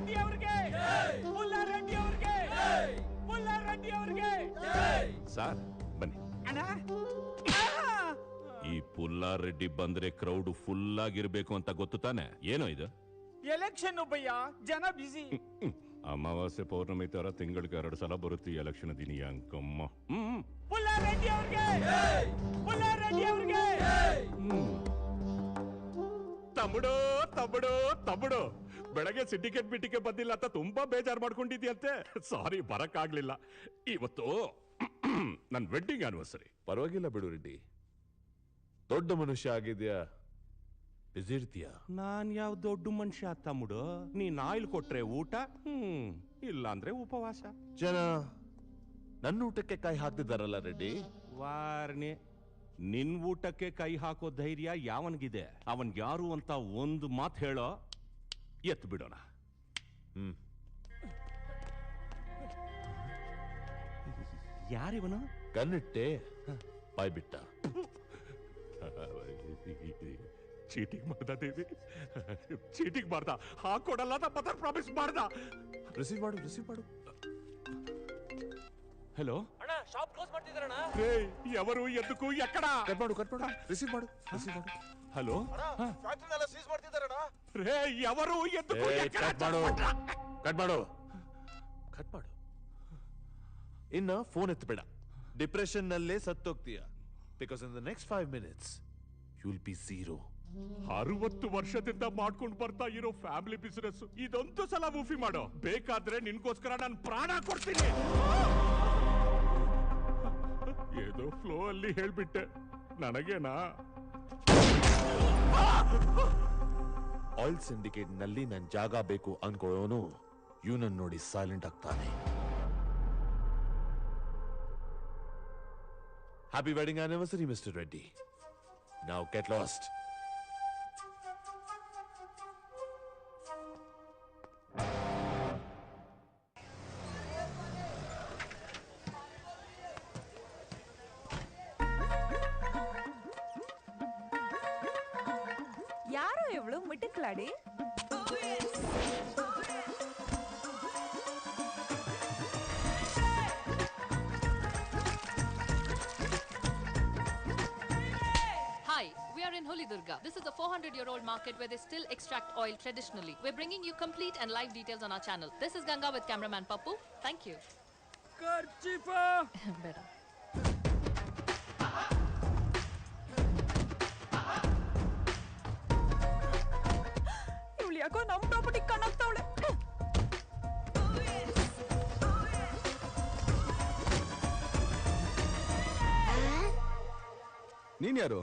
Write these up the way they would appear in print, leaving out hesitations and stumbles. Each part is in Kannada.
ಪುಲ್ಲಾರೆಡ್ಡಿ ಅವ್ರಿಗೆ ಪುಲ್ಲಾರೆಡ್ಡಿ ಅವ್ರಿಗೆ ಪುಲ್ಲಾರೆಡ್ಡಿ ಅವ್ರಿಗೆ ಸರ್ ಬನ್ನಿ. ಅಣ್ಣ, ಈ ಪುಲ್ಲಾರೆಡ್ಡಿ ಬಂದ್ರೆ ಕ್ರೌಡ್ ಫುಲ್ ಆಗಿರ್ಬೇಕು ಅಂತ ಗೊತ್ತು ತಾನೆ? ಏನೋ ಇದು ಎಲೆಕ್ಷನ್ ಭಯ್ಯ, ಜನ ಬಿಸಿ. ಅಮಾವಾಸ್ಯೆ ಪೌರ್ಣಮಿ ತರ ತಿಂಗಳಿಗೆ 2 ಸಲ ಬರುತ್ತೆ ಈ ಎಲೆಕ್ಷನ್ ದಿನ ಅಂಕಮ್ಮ. ಪುಲ್ಲಾರೆಡ್ಡಿ ಅವ್ರಿಗೆ ಪುಲ್ಲಾರೆಡ್ಡಿ ಅವ್ರಿಗೆ ತಮಿಡು ತಮಿಡು ತಮಿಡು ಬೆಳಗ್ಗೆ ಸಿಂಡಿಕೇಟ್ ಮೀಟಿಂಗ್ ಬಂದಿಲ್ಲ ಅಂತ ತುಂಬಾ ಬೇಜಾರು ಮಾಡ್ಕೊಂಡಿದ್ಯಂತೆ. ಸಾರಿ, ಬರಕ್ಕಾಗ್ಲಿಲ್ಲ. ಇವತ್ತು ನನ್ನ ವೆಡ್ಡಿಂಗ್ ಆನಿವರ್ಸರಿ. ಪರವಾಗಿಲ್ಲ ಬಿಡು ರೆಡ್ಡಿ, ದೊಡ್ಡ ಮನುಷ್ಯ ಆಗಿದ್ಯಾ, ಬಿಸಿ ಇರ್ತೀಯ. ನಾನ್ ಯಾವ ದೊಡ್ಡ ಮನುಷ್ಯ ತಮ್ముడు? ನೀನ್ ಆಯಿಲ್ ಕೊಟ್ರೆ ಊಟ, ಇಲ್ಲ ಅಂದ್ರೆ ಉಪವಾಸ. ಜನ ನನ್ನ ಊಟಕ್ಕೆ ಕೈ ಹಾಕ್ತಿದ್ದಾರಲ್ಲ ರೆಡ್ಡಿ. ವಾರ್ನೆ, ನಿನ್ ಊಟಕ್ಕೆ ಕೈ ಹಾಕೋ ಧೈರ್ಯ ಯಾವನ್ಗಿದೆ? ಅವನ್ ಯಾರು ಅಂತ ಒಂದು ಮಾತು ಹೇಳೋ, ಎತ್ತು ಬಿಡೋಣ. ಯಾರಿವನು? ಕಣ್ಣಿಟ್ಟೆ ಬಾಯ್ ಬಿಟ್ಟ. ಚೀಟಿಂಗ್ ಮಾಡ್ದ ದೇವಿ, ಚೀಟಿಂಗ್ ಮಾಡ್ದ. ಹಾಕೊಡಲ್ಲ ಅಂತ ಪ್ರಾಮಿಸ್ ಮಾಡ್ದ. ರಿಸೀವ್ ಮಾಡು, ರಿಸೀವ್ ಮಾಡು. ಹಲೋ ಅಣ್ಣ, ಶಾಪ್ ಕ್ಲೋಸ್ ಮಾಡ್ತಿದಾರಣ್ಣ. ಎವರು ಎದ್ದಕ್ಕೂ ಎಕ್ಕಡ? ಕಟ್ ಮಾಡು, ಕಟ್ ಮಾಡು, ರಿಸೀವ್ ಮಾಡು, ರಿಸೀವ್ ಮಾಡು. ಹಲೋ, ಫ್ಯಾಕ್ಟರಿನೆಲ್ಲ ಸೀಸ್ ಮಾಡ್ತಿದಾರಣ್ಣ. ರೇ ಎವರು ಎದ್ದಕ್ಕೂ ಕಟ್ ಮಾಡು, ಕಟ್ ಮಾಡು, ಕಟ್ ಮಾಡು. ಇನ್ನ ಫೋನ್ ಎತ್ತಬೇಡ. ಡಿಪ್ರೆಷನ್ ನಲ್ಲೇ ಸತ್ತೋಗ್ತೀಯ. Because in the next 5 minutes you will be zero. 60 ವರ್ಷದಿಂದ ಮಾಡ್ಕೊಂಡು ಬರ್ತಾ ಇರೋ ಫ್ಯಾಮಿಲಿ ಬಿಸಿನೆಸ್ ಇದೊಂದು ಸಲ ಮೂಫಿ ಮಾಡೋ. ಬೇಕಾದ್ರೆ ನಿನ್ಗೋಸ್ಕರ ನಾನು ಪ್ರಾಣ ಕೊಡ್ತೀನಿ. ಏದೋ ಫ್ಲೋ ಅಲ್ಲಿ ಹೇಳ್ಬಿಟ್ಟೆ, ನನಗೇನಾ? ಆಯಿಲ್ ಸಿಂಡಿಕೇಟ್ ನಲ್ಲಿ ನನ್ ಜಾಗ ಬೇಕು ಅನ್ಕೊಳ್ಳೋನು ಇವನನ್ನು ನೋಡಿ ಸೈಲೆಂಟ್ ಆಗ್ತಾನೆ. Happy wedding anniversary mister Reddy. Now get lost. ಯಾರೋ ಇವಳು ಮಿಟಕ್ಲಾಡಿ. Hi, we are in Hulidurga. This is a 400-year-old market where they still extract oil traditionally. We're bringing you complete and live details on our channel. This is Ganga with cameraman Pappu. Thank you. ಖರ್ಚಿಫಾ Better. ಇವಳು ಯಾಕೋ ನಮ್ ಪ್ರಾಪರ್ಟಿ ಕಣ್ಣಾಗ್ತಾವಳೆ. ನೀನ್ ಯಾರು?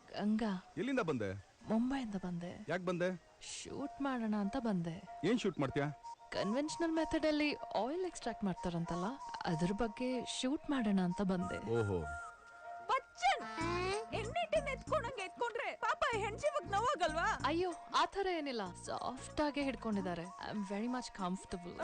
ಗಂಗಾ. ಎಲ್ಲಿಂದ ಬಂದೆ? ಮುಂಬೈಯಿಂದ ಬಂದೆ. ಯಾಕೆ ಬಂದೆ? ಶೂಟ್ ಮಾಡೋಣ ಅಂತ ಬಂದೆ. ಏನ್ ಶೂಟ್ ಮಾಡ್ತೀಯಾ? ಕನ್ವೆನ್ಷನಲ್ ಮೆಥಡ್ ಅಲ್ಲಿ ಆಯಿಲ್ ಎಕ್ಸ್ಟ್ರಾಕ್ಟ್ ಮಾಡ್ತಾರಂತಲ್ಲ, ಅದ್ರ ಬಗ್ಗೆ ಶೂಟ್ ಮಾಡೋಣ ಅಂತ ಬಂದೆ. ಓಹೋ, ಬಚ್ಚನ್ ಎಣ್ಣಿಟ್ಟಿನ ಎತ್ಕೊಂಡಂಗೆ ಎತ್ಕೊಂಡ್ರೆ ಪಾಪ ಹೆಣ್ಸಿವಾಗ ನೋವಾಗಲ್ವಾ? ಅಯ್ಯೋ, ಆತರ ಏನಿಲ್ಲ, ಸಾಫ್ಟ್ ಆಗಿ ಹಿಡ್ಕೊಂಡಿದ್ದಾರೆ. I am very much comfortable.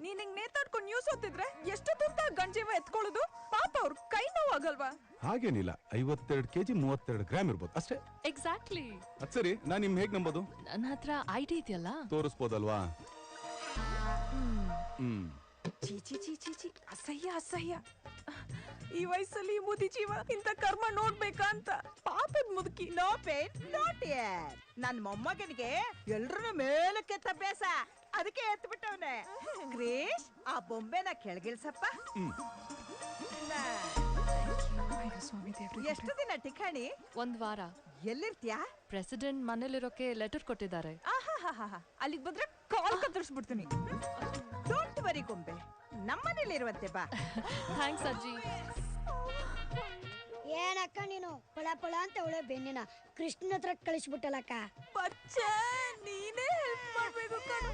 ನೀನ್ ಹಿಂಗ್ ನೇತಾಡ್ಕೊಂಡು ನ್ಯೂಸ್ ಓದ್ತಿದ್ರೆ ಎಷ್ಟು ತುತ್ತ ಗಂಜೀವ ಎತ್ಕೊಳ್ಳೋದು? ಪಾಪ ಅವ್ರ ಕೈ ನೋವಾಗಲ್ವಾ? ಹಾಗೇನಿಲ್ಲ. 52 kg 32 ಗ್ರಾಮ್ ಇರ್ಬೋದು ಅಷ್ಟೇ. ಎಕ್ಸಾಕ್ಟ್ಲಿ. ಅದ್ ಸರಿ, ನಾನ್ ನಿಮ್ ಹೇಗ್ ನಂಬೋದು? ನನ್ನ ಹತ್ರ ಐಡಿ ಇದೆಯಲ್ಲ, ತೋರಿಸ್ಬೋದಲ್ವಾ? ಚೀ ಚೀ ಚೀ ಚೀ ಚೀ, ಅಸಹ್ಯ ಅಸಹ್ಯ. ಈ ವಯಸ್ಸಲ್ಲಿ ಮುದಿ ಜೀವ ಇಂತ ಕರ್ಮ ನೋಡ್ಬೇಕಾ ಅಂತ. ಪಾಪದ ಮುದುಕಿ. ನೋ ಪೇನ್ ನಾಟ್ ಯರ್. ನನ್ ಮೊಮ್ಮಗನಿಗೆ ಎಲ್ರನ್ನೂ ಮೇಲಕ್ಕೆತ್ತ ಅಭ್ಯಾಸ, ಅದಕ್ಕೆ ಎತ್ತು ಬಿಟ್ಟವನೆ. ಕ್ರೇಶ್, ಆ ಬೊಂಬೆನ ಕೆಳಗಿಳ್ಸಪ್ಪ. ಎಷ್ಟು ದಿನ ಠಿಕಾಣಿ? 1 ವಾರ. ಎಲ್ಲಿರ್ತೀಯಾ? ಪ್ರೆಸಿಡೆಂಟ್ ಮನೇಲಿರೋಕೆ ಲೆಟರ್ ಕೊಟ್ಟಿದ್ದಾರೆ. ಅಲ್ಲಿಗೆ ಬಂದ್ರೆ ಕಾಲ್ ಕತ್ತರಿಸ್ಬಿಡ್ತೀನಿ. ಡೋಂಟ್ ವರಿ ಗೊಂಬೆ, ನಮ್ಮನೇಲಿರುವಂತೆ ಬಾ. ಥ್ಯಾಂಕ್ಸ್ ಅಜ್ಜಿ. ಏನಕ್ಕ ನೀನು ಪಳ ಪಳ ಅಂತ ಅವಳೆ ಬೆನ್ನಿನ ಕೃಷ್ಣನ ಹತ್ರ ಕಳಿಸ್ಬಿಟ್ಟಲಕ್ಕ. ಬಚ್ಚ, ನೀನೇ ಹೆಲ್ಪ್ ಮಾಡ್ಬೇಕು ಕಣೋ.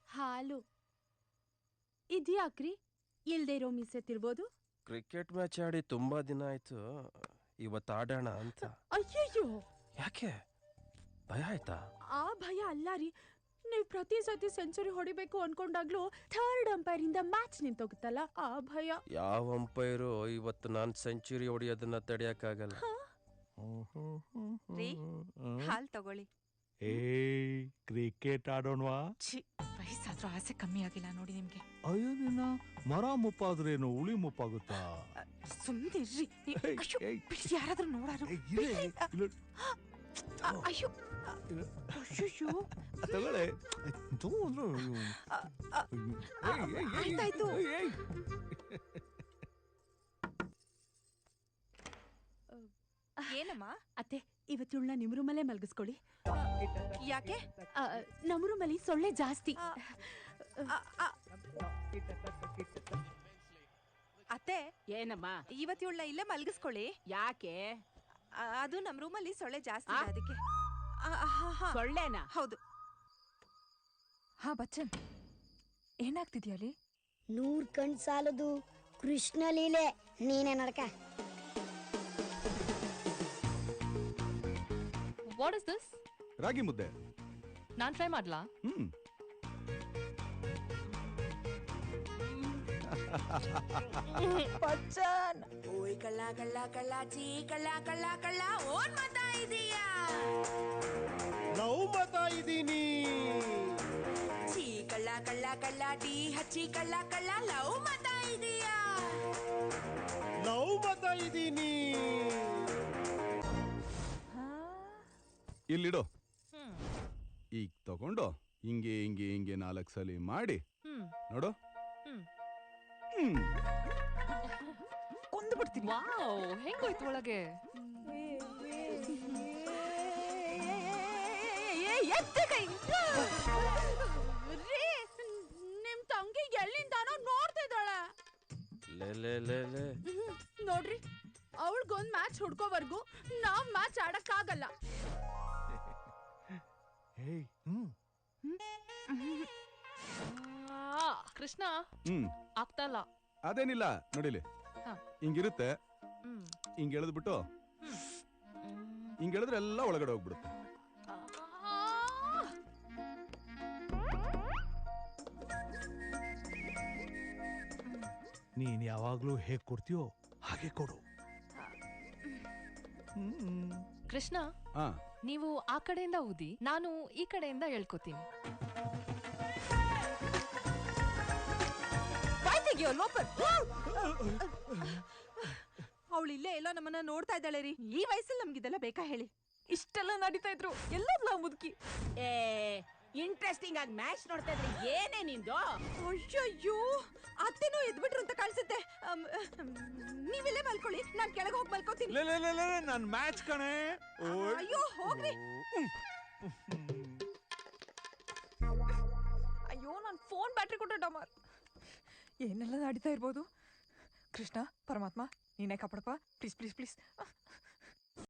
ಹಾಲು ಇದ್ಯಾಕ್ರಿ ಇಲ್ದೇ ಇರೋ ಮೀಸೆ ತಿರ್ಬೋದು? ಕ್ರಿಕೆಟ್ ಮ್ಯಾಚ್ ಆಡಿ ತುಂಬಾ ದಿನ ಆಯ್ತು, ಇವತ್ತು ಆಡೋಣ ಅಂತ. ಅಯ್ಯಯ್ಯೋ, ಯಾಕೆ ಭಯ ಆಯ್ತಾ? ಆ ಭಯ ಅಲ್ಲ ರೀ, ನೀವ್ ಪ್ರತಿ ಸತಿ ಸೆಂಚುರಿ ಹೊಡಿಬೇಕು ಅನ್ಕೊಂಡಾಗ್ಲೂ ಥರ್ಡ್ ಅಂಪೈರ್ ಇಂದ ಮ್ಯಾಚ್ ನಿಂತೋಗುತ್ತಲ್ಲ, ಆ ಭಯ. ಯಾವ ಅಂಪೈರು ಇವತ್ತು ನಾನ್ ಸೆಂಚುರಿ ಹೊಡಿಯೋದನ್ನ ತಡೆಯಕ್ಕಾಗಲ್ಲ. ಹಾಲ್ ತಗೊಳ್ಳಿ. ಕ್ರಿಕೆಟ್ ಆಡೋಣವಾ? ಛೀ, ವಯಸ್ಸಾದ್ರೂ ಆಸೆ ಕಮ್ಮಿ ಆಗಿಲ್ಲ ನೋಡಿ ನಿಮ್ಗೆ. ಅಯ್ಯೋ ನಿನ್ನ ಮರ ಮುಪ್ಪಾದ್ರೇನು ಉಳಿ ಮುಪ್ಪಾಗುತ್ತಾ? ಸುಮ್ನಿರ್ರಿ. ಬಿಡಿ, ಯಾರಾದ್ರೂ ನೋಡಾರು. ಅಯ್ಯೋ ಅಯ್ಯೋ, ತಗೊಳ್ಳೆ. ಆಯ್ತಾಯ್ತು. ಏನಮ್ಮ? ಅತ್ತೆ, ಇವತ್ತು ಇವಳನ್ನ ನಿಮ್ ರೂಮಲ್ಲೇ ಮಲಗಿಸ್ಕೊಳ್ಳಿ. ಯಾಕೆ? ನಮ್ ರೂಮಲ್ಲಿ ಸೊಳ್ಳೆ ಜಾಸ್ತಿ. ಅತ್ತೆ, ಏನಮ್ಮ? ಇವತ್ತು ಇವಳನ್ನ ಇಲ್ಲೇ ಮಲಗಿಸ್ಕೊಳ್ಳಿ. ಯಾಕೆ? ಅದು ನಮ್ ರೂಮಲ್ಲಿ ಸೊಳ್ಳೆ ಜಾಸ್ತಿ ಇದೆ, ಅದಕ್ಕೆ. ಸೊಳ್ಳೆನಾ? ಹೌದು. ಹಾ ಬಚ್ಚನ್, ಏನಾಗ್ತಿದ್ಯಾ ಅಲ್ಲಿ? 100 ಕಣ್ ಸಾಲದು ಕೃಷ್ಣ ಲೀಲೆ. ನೀನೇ ನಡ್ಕ. What is this? ರಾಗಿ ಮುದ್ದೆ. ನಾನ್ ಟ್ರೈ ಮಾಡ್ಲಾ? ಬಚ್ಚನ್, ಓಯ್ ಕಳ್ಳ ಕಳ್ಳ ಕಳ್ಳ ಚೀ ಕಳ್ಳ ಕಳ್ಳ ಕಳ್ಳ ಓನ್ ಮಾತಾ ಇದೀಯಾ? ಲವ್ ಮಾತಾ ಇದೀನಿ. ಚೀ ಕಳ್ಳ ಕಳ್ಳ ಕಳ್ಳ ಟೀ ಹಚ್ಚಿ ಕಳ್ಳ ಕಳ್ಳ ಲವ್ ಮಾತಾ ಇದೀಯಾ? ಲವ್ ಮಾತಾ ಇದೀನಿ. ಇಲ್ಲಿಡು. ಈಗ ತಗೊಂಡು ಹಿಂಗೆ ಹಿಂಗೆ ಹಿಂಗೆ 4 ಸಲ ಮಾಡಿ ನೋಡು. ಕೊಂದು ಬಿಡ್ತೀನಿ. ವಾವ್, ಹೆಂಗೋಯ್ತು ಒಳಗೆ? ನಿಮ್ ತಂಗಿ ಎಲ್ಲಿಂದಾನೋ ನೋಡ್ತಿದ್ದಾಳೆ. ನೋಡ್ರಿ, ಅವಳಿಗೊಂದ್ ಮ್ಯಾಚ್ ಹುಡ್ಕೋವರ್ಗು ನಾವ್ ಮ್ಯಾಚ್ ಆಡಕ್ಕಾಗಲ್ಲ. ಕೃಷ್ಣ, ಆಗ್ತಾ ಇಲ್ಲ. ಅದೇನಿಲ್ಲ ನೋಡಿಲಿ, ಹಿಂಗಿರುತ್ತೆ. ಹಿಂಗ್ ಎಳೆದ್ಬಿಟ್ಟು ಹಿಂಗ್ ಎಳೆದ್ರೆ ಎಲ್ಲ ಒಳಗಡೆ ಹೋಗ್ಬಿಡುತ್ತೆ. ನೀನ್ ಯಾವಾಗ್ಲೂ ಹೇಗ್ ಕೊಡ್ತೀಯೋ ಹಾಗೆ ಕೊಡು. ಕೃಷ್ಣ, ನೀವು ಆ ಕಡೆಯಿಂದ ಊದಿ, ನಾನು ಈ ಕಡೆಯಿಂದ ಹೇಳ್ಕೊತೀನಿ. ಅವಳು ಇಲ್ಲೇ ಎಲ್ಲೋ ನಮ್ಮನ್ನ ನೋಡ್ತಾ ಇದ್ದಾಳೆ ರೀ. ಈ ವಯಸ್ಸಲ್ಲಿ ನಮ್ಗಿದೆಲ್ಲ ಬೇಕಾ ಹೇಳಿ? ಇಷ್ಟೆಲ್ಲ ನಡೀತಾ ಇದ್ರು ಎಲ್ಲದ್ಲ ಮುದುಕಿ. ಇಂಟ್ರೆಸ್ಟಿಂಗ್ ಆಗಿ ಮ್ಯಾಚ್ ನೋಡ್ತಾ ಇದ್ರೆ ಏನೇ ನಿಂದು? ಅಯ್ಯಯ್ಯೋ, ಅತ್ತೆನೂ ಎದ್ಬಿಟ್ರು ಅಂತ ಕಾಣಿಸುತ್ತೆ. ನೀವಿಲ್ಲೇ ಮಲ್ಕೊಳ್ಳಿ, ನಾನ್ ಕೆಳಗೆ ಹೋಗಿ ಮಲ್ಕೋತೀನಿ. ನನ್ ಮ್ಯಾಚ್ ಕಣೆ. ಅಯ್ಯೋ ಹೋಗ್ರಿ. ಅಯ್ಯೋ, ನನ್ ಫೋನ್ ಬ್ಯಾಟ್ರಿ ಕೊಟ್ಟು ಡಮರ್. ಏನೆಲ್ಲ ನಡೀತಾ ಇರ್ಬೋದು? ಕೃಷ್ಣ ಪರಮಾತ್ಮ, ನೀನೇ ಕಾಪಾಡಪ್ಪ, ಪ್ಲೀಸ್ ಪ್ಲೀಸ್ ಪ್ಲೀಸ್.